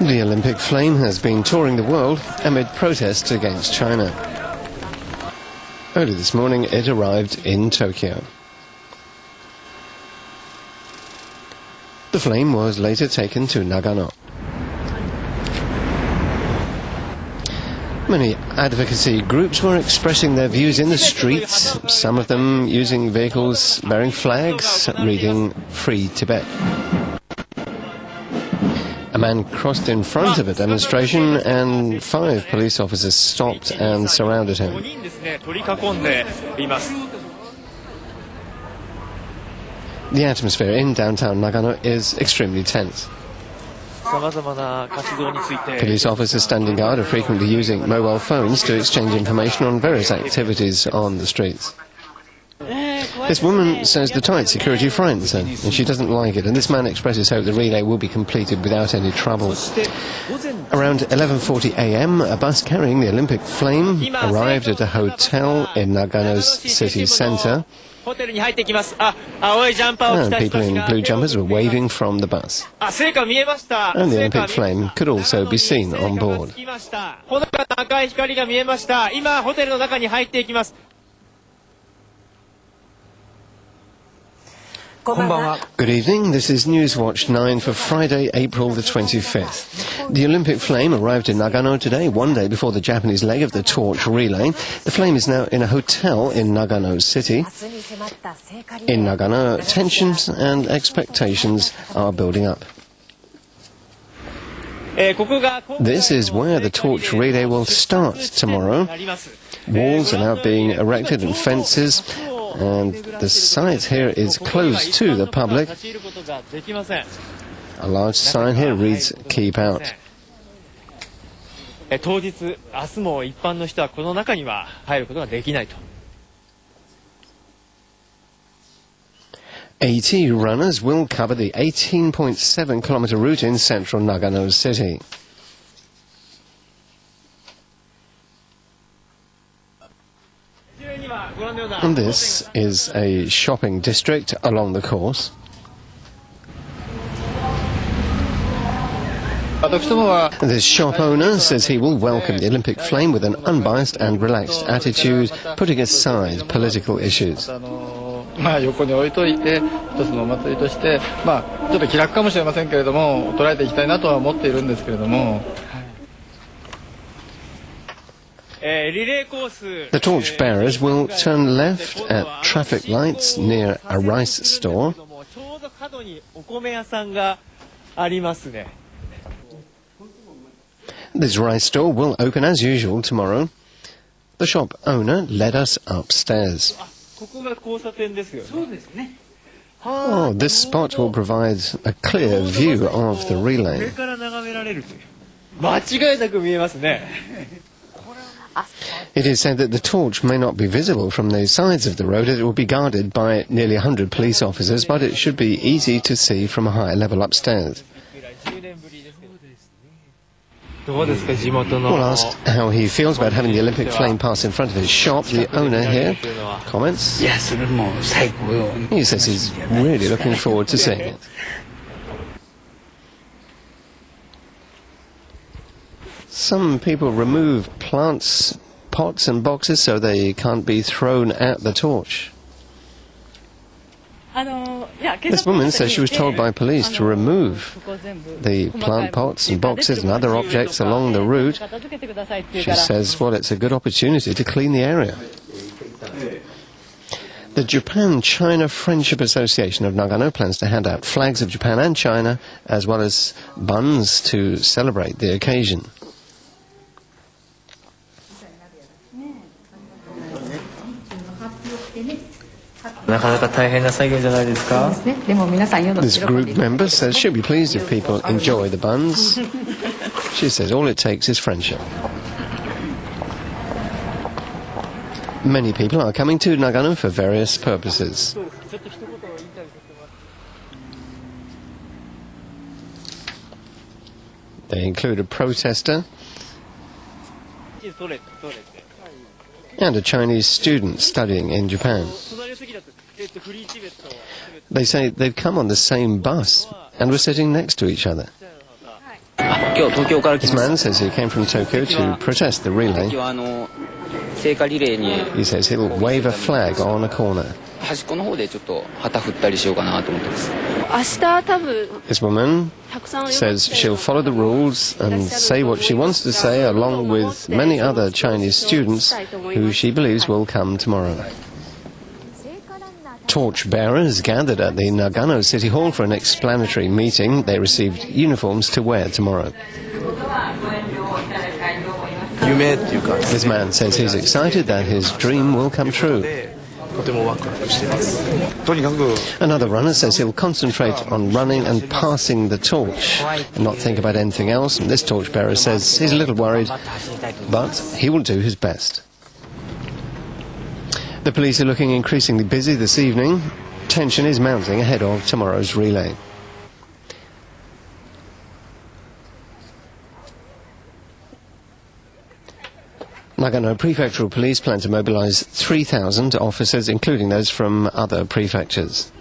The Olympic flame has been touring the world amid protests against China. Early this morning it arrived in Tokyo. The flame was later taken to Nagano. Many advocacy groups were expressing their views in the streets, some of them using vehicles bearing flags reading "Free Tibet." A man crossed in front of a demonstration and 5 police officers stopped and surrounded him. The atmosphere in downtown Nagano is extremely tense. Police officers standing guard are frequently using mobile phones to exchange information on various activities on the streets. This woman says the tight security frightens her, and she doesn't like it, and this man expresses hope the relay will be completed without any trouble. Around 11:40 a.m., a bus carrying the Olympic flame arrived at a hotel in Nagano's city centre, and people in blue jumpers were waving from the bus. And the Olympic flame could also be seen on board. Good evening, this is Newswatch 9 for Friday, April the 25th. The Olympic flame arrived in Nagano today, one day before the Japanese leg of the torch relay. The flame is now in a hotel in Nagano city. In Nagano, tensions and expectations are building up. This is where the torch relay will start tomorrow. Walls are now being erected and fences, and the site here is closed to the public. A large sign here reads, "Keep out." AT runners will cover the 18.7-kilometer route in central Nagano city. And this is a shopping district along the course. This shop owner says he will welcome the Olympic flame with an unbiased and relaxed attitude, putting aside political issues. The torch bearers will turn left at traffic lights near a rice store. This rice store will open as usual tomorrow. The shop owner led us upstairs. Oh, this spot will provide a clear view of the relay. It is said that the torch may not be visible from the sides of the road, as it will be guarded by nearly 100 police officers, but it should be easy to see from a higher level upstairs. Well, asked how he feels about having the Olympic flame pass in front of his shop, the owner here comments. He says he's really looking forward to seeing it. Some people remove plants, pots and boxes so they can't be thrown at the torch. This woman says she was told by police to remove the plant pots and boxes and other objects along the route. She says, well, it's a good opportunity to clean the area. The Japan-China Friendship Association of Nagano plans to hand out flags of Japan and China, as well as buns to celebrate the occasion. This group member says she'll be pleased if people enjoy the buns. She says all it takes is friendship. Many people are coming to Nagano for various purposes. They include a protester and a Chinese student studying in Japan. They say they've come on the same bus and were sitting next to each other. This man says he came from Tokyo to protest the relay. He says he'll wave a flag on a corner. This woman says she'll follow the rules and say what she wants to say, along with many other Chinese students who she believes will come tomorrow. Torch bearers gathered at the Nagano City Hall for an explanatory meeting. They received uniforms to wear tomorrow. This man says he's excited that his dream will come true. Another runner says he'll concentrate on running and passing the torch and not think about anything else. And this torchbearer says he's a little worried, but he will do his best. The police are looking increasingly busy this evening. Tension is mounting ahead of tomorrow's relay. Nagano Prefectural Police plan to mobilize 3,000 officers, including those from other prefectures.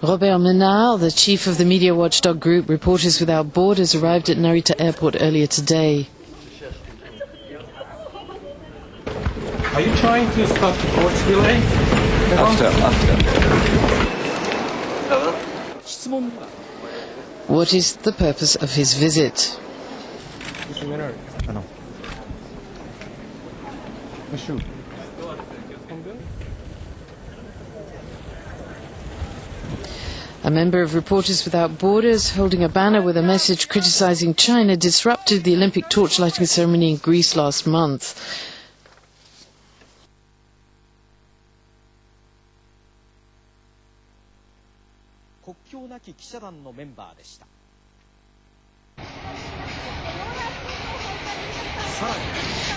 Robert Menard, the chief of the media watchdog group Reporters Without Borders, arrived at Narita Airport earlier today. Are you trying to stop the torch relay? What is the purpose of his visit? A member of Reporters Without Borders, holding a banner with a message criticizing China, disrupted the Olympic torch-lighting ceremony in Greece last month.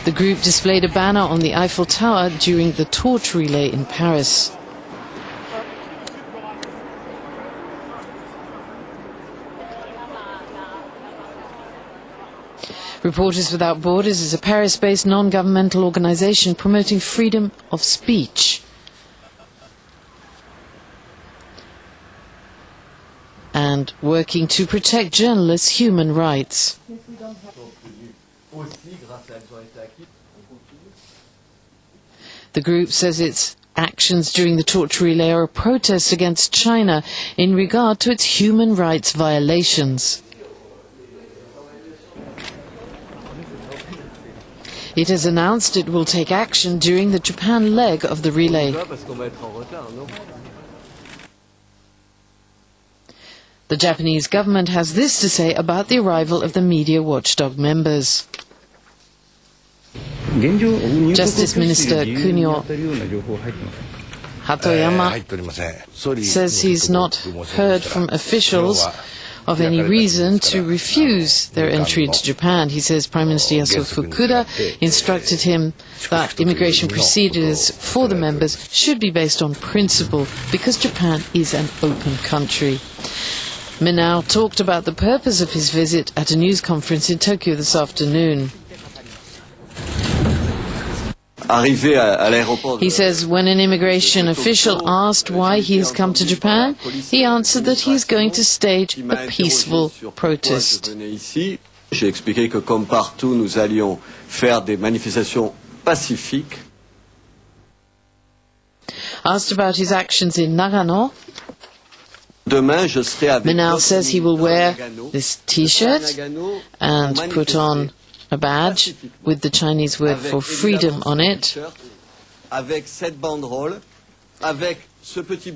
The group displayed a banner on the Eiffel Tower during the torch relay in Paris. Reporters Without Borders is a Paris-based non-governmental organization promoting freedom of speech and working to protect journalists' human rights. The group says its actions during the torch relay are a protest against China in regard to its human rights violations. It has announced it will take action during the Japan leg of the relay. The Japanese government has this to say about the arrival of the media watchdog members. Justice Minister Kunio Hatoyama says he's not heard from officials of any reason to refuse their entry into Japan. He says Prime Minister Yasuo Fukuda instructed him that immigration procedures for the members should be based on principle because Japan is an open country. Menard talked about the purpose of his visit at a news conference in Tokyo this afternoon. He says when an immigration official asked why he has come to Japan, he answered that he is going to stage a peaceful protest. Asked about his actions in Nagano, Menard says he will wear this T-shirt and put on a badge with the Chinese word for freedom on it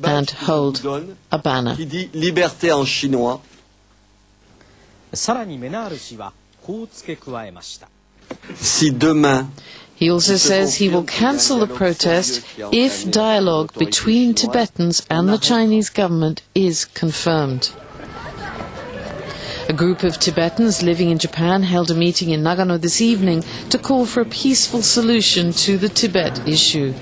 and hold a banner. He also says he will cancel the protest if dialogue between Tibetans and the Chinese government is confirmed. A group of Tibetans living in Japan held a meeting in Nagano this evening to call for a peaceful solution to the Tibet issue.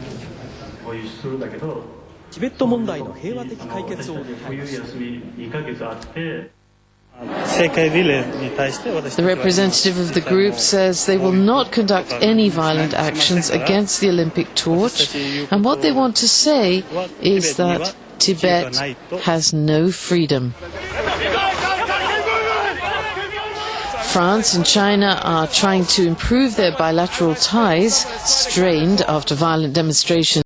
The representative of the group says they will not conduct any violent actions against the Olympic torch, and what they want to say is that Tibet has no freedom. France and China are trying to improve their bilateral ties, strained after violent demonstrations